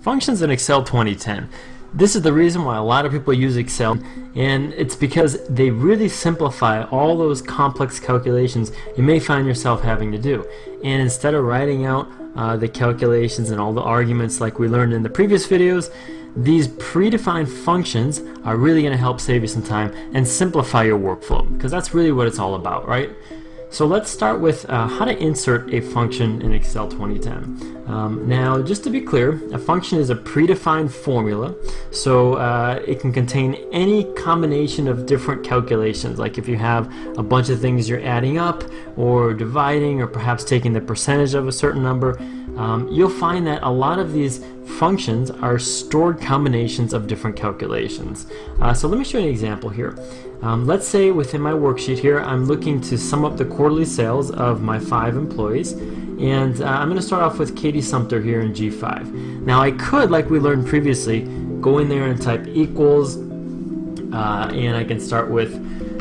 Functions in Excel 2010. This is the reason why a lot of people use Excel, and it's because they really simplify all those complex calculations you may find yourself having to do. And instead of writing out the calculations and all the arguments like we learned in the previous videos, these predefined functions are really going to help save you some time and simplify your workflow, because that's really what it's all about, right? So let's start with how to insert a function in Excel 2010. Now, just to be clear, a function is a predefined formula, so it can contain any combination of different calculations. Like if you have a bunch of things you're adding up or dividing or perhaps taking the percentage of a certain number, you'll find that a lot of these functions are stored combinations of different calculations. So let me show you an example here. Let's say within my worksheet here I'm looking to sum up the quarterly sales of my 5 employees, and I'm going to start off with Katie Sumter here in G5. Now I could, like we learned previously, go in there and type equals, and I can start with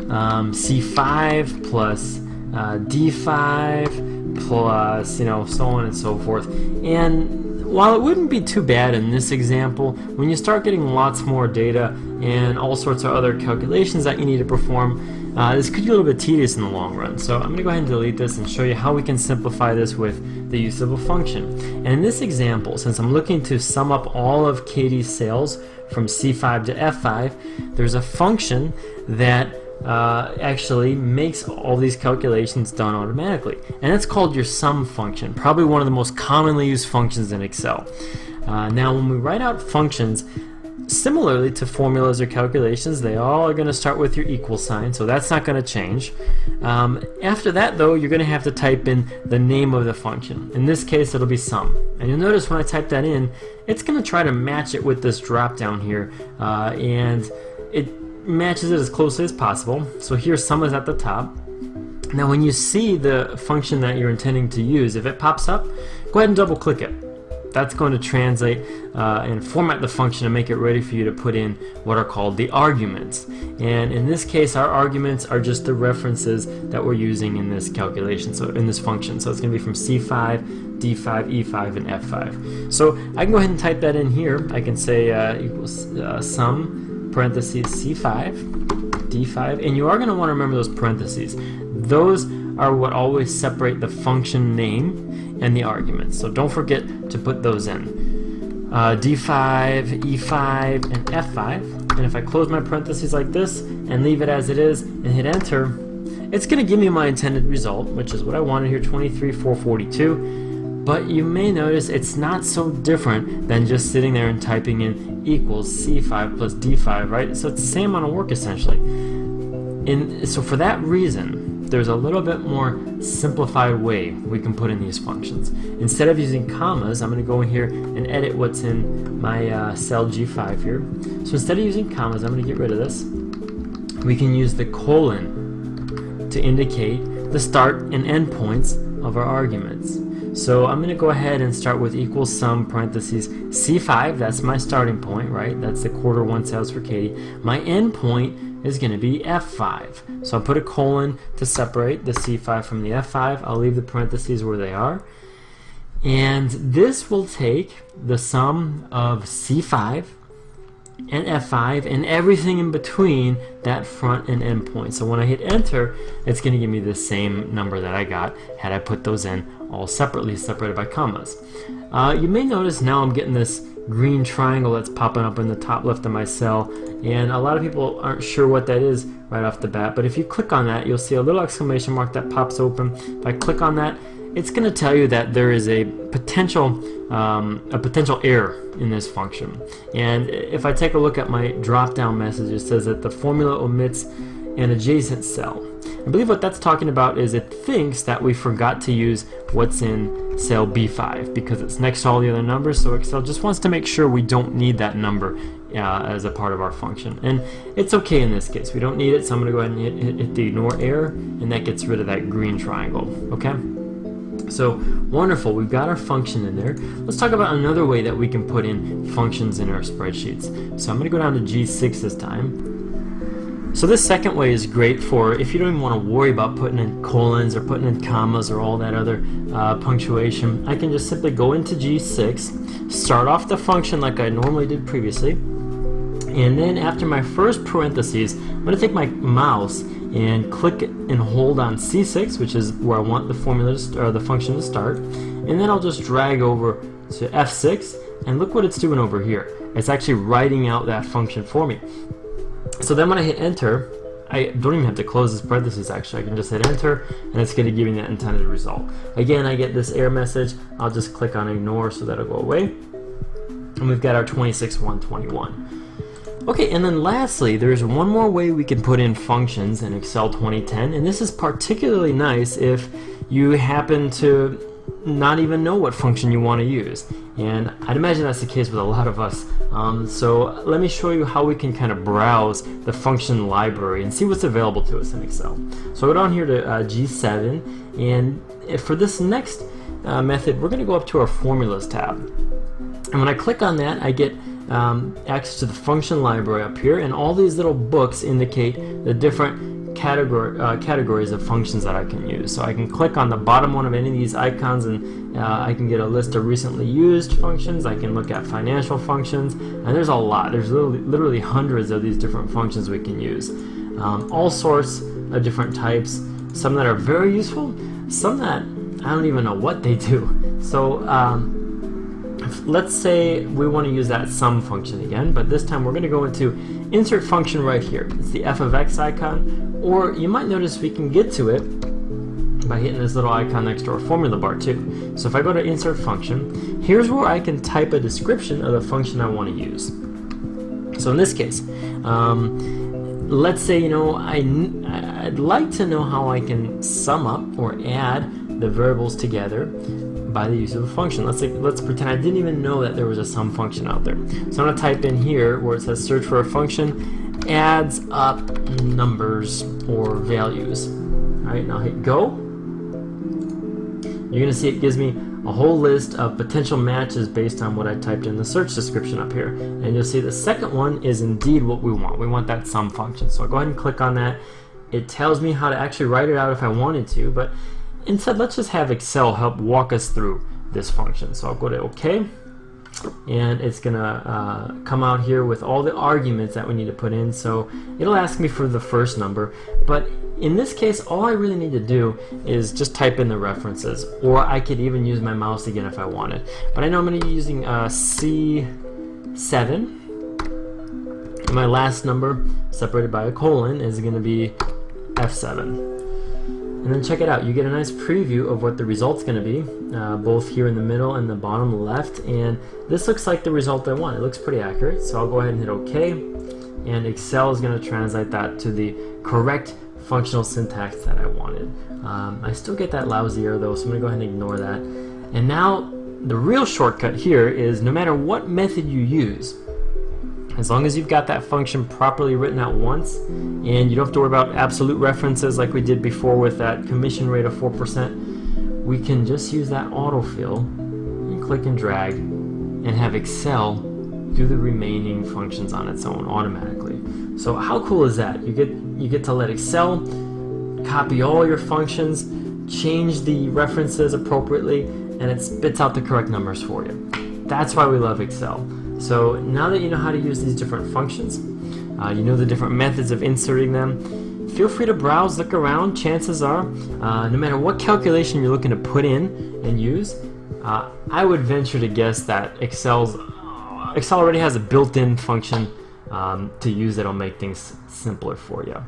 C5 plus D5 plus, so on and so forth. And while it wouldn't be too bad in this example, when you start getting lots more data and all sorts of other calculations that you need to perform, this could be a little bit tedious in the long run. So I'm going to go ahead and delete this and show you how we can simplify this with the use of a function. And in this example, since I'm looking to sum up all of Katie's sales from C5 to F5, there's a function that actually makes all these calculations done automatically, and that's called your sum function, probably one of the most commonly used functions in Excel. Now when we write out functions, similarly to formulas or calculations, they all are going to start with your equal sign, so that's not going to change. After that though, you're going to have to type in the name of the function. In this case it'll be sum, and you'll notice when I type that in, it's going to try to match it with this drop down here, and it matches it as closely as possible. So here sum is at the top. Now when you see the function that you're intending to use, if it pops up, go ahead and double click it. That's going to translate and format the function and make it ready for you to put in what are called the arguments. And in this case our arguments are just the references that we're using in this calculation, so in this function. So it's going to be from C5, D5, E5, and F5. So I can go ahead and type that in here. I can say equals sum parentheses C5, D5, and you are going to want to remember those parentheses. Those are what always separate the function name and the arguments, so don't forget to put those in. D5, E5, and F5, and if I close my parentheses like this and leave it as it is and hit enter, it's going to give me my intended result, which is what I wanted here, 23,442. But you may notice it's not so different than just sitting there and typing in equals C5 plus D5, right? So it's the same amount of work essentially. And so for that reason, there's a little bit more simplified way we can put in these functions. Instead of using commas, I'm going to go in here and edit what's in my cell G5 here. So instead of using commas, I'm going to get rid of this. We can use the colon to indicate the start and end points of our arguments. So I'm going to go ahead and start with equals sum parentheses C5, that's my starting point, right? That's the quarter one sales for Katie. My end point is going to be F5. So I'll put a colon to separate the C5 from the F5. I'll leave the parentheses where they are. And this will take the sum of C5 and F5 and everything in between that front and end point. So when I hit enter, it's going to give me the same number that I got had I put those in all separately, separated by commas. You may notice now I'm getting this green triangle that's popping up in the top left of my cell, and a lot of people aren't sure what that is right off the bat, but if you click on that, you'll see a little exclamation mark that pops open. If I click on that, it's going to tell you that there is a potential error in this function. And if I take a look at my drop-down message, it says that the formula omits an adjacent cell. I believe what that's talking about is it thinks that we forgot to use what's in cell B5 because it's next to all the other numbers, so Excel just wants to make sure we don't need that number as a part of our function. And it's okay in this case. We don't need it, so I'm going to go ahead and hit the ignore error, and that gets rid of that green triangle. Okay? So wonderful, we've got our function in there. Let's talk about another way that we can put in functions in our spreadsheets. So I'm going to go down to G6 this time. So this second way is great for if you don't even want to worry about putting in colons or putting in commas or all that other punctuation. I can just simply go into G6, start off the function like I normally did previously, and then after my first parentheses, I'm going to take my mouse and click and hold on C6, which is where I want the formula to or the function to start, and then I'll just drag over to F6, and look what it's doing over here. It's actually writing out that function for me. So then when I hit enter, I don't even have to close this parentheses actually. I can just hit enter and it's going to give me that intended result. Again, I get this error message. I'll just click on ignore so that'll go away. And we've got our 26,121. Okay, and then lastly, there's one more way we can put in functions in Excel 2010, and this is particularly nice if you happen to not even know what function you want to use. And I'd imagine that's the case with a lot of us. So let me show you how we can kind of browse the function library and see what's available to us in Excel. So I'll go down here to G7, and for this next method, we're going to go up to our Formulas tab. And when I click on that, I get access to the function library up here, and all these little books indicate the different categories of functions that I can use. So I can click on the bottom one of any of these icons and I can get a list of recently used functions. I can look at financial functions, and there's a lot. There's literally hundreds of these different functions we can use. All sorts of different types, some that are very useful, some that I don't even know what they do. So let's say we want to use that sum function again, but this time we're going to go into insert function right here. It's the f of x icon, or you might notice we can get to it by hitting this little icon next to our formula bar too. So if I go to insert function, here's where I can type a description of the function I want to use. So in this case, let's say, you know, I'd like to know how I can sum up or add the variables together by the use of a function. Let's pretend I didn't even know that there was a sum function out there. So I'm going to type in here where it says search for a function adds up numbers or values. Alright, now hit go. You're going to see it gives me a whole list of potential matches based on what I typed in the search description up here. And you'll see the second one is indeed what we want. We want that sum function. So I'll go ahead and click on that. It tells me how to actually write it out if I wanted to, but instead let's just have Excel help walk us through this function. So I'll go to OK, and it's gonna come out here with all the arguments that we need to put in. So it'll ask me for the first number, but in this case all I really need to do is just type in the references, or I could even use my mouse again if I wanted. But I know I'm going to be using C7, and my last number separated by a colon is going to be F7. And then check it out, you get a nice preview of what the result's going to be, both here in the middle and the bottom left, and this looks like the result I want. It looks pretty accurate, so I'll go ahead and hit OK, and Excel is going to translate that to the correct functional syntax that I wanted. I still get that lousy error though, so I'm going to go ahead and ignore that. And now the real shortcut here is no matter what method you use, as long as you've got that function properly written out once, and you don't have to worry about absolute references like we did before with that commission rate of 4%, we can just use that autofill and click and drag and have Excel do the remaining functions on its own automatically. So how cool is that? You get to let Excel copy all your functions, change the references appropriately, and it spits out the correct numbers for you. That's why we love Excel. So now that you know how to use these different functions, you know the different methods of inserting them, feel free to browse, look around. Chances are, no matter what calculation you're looking to put in and use, I would venture to guess that Excel already has a built-in function to use that'll make things simpler for you.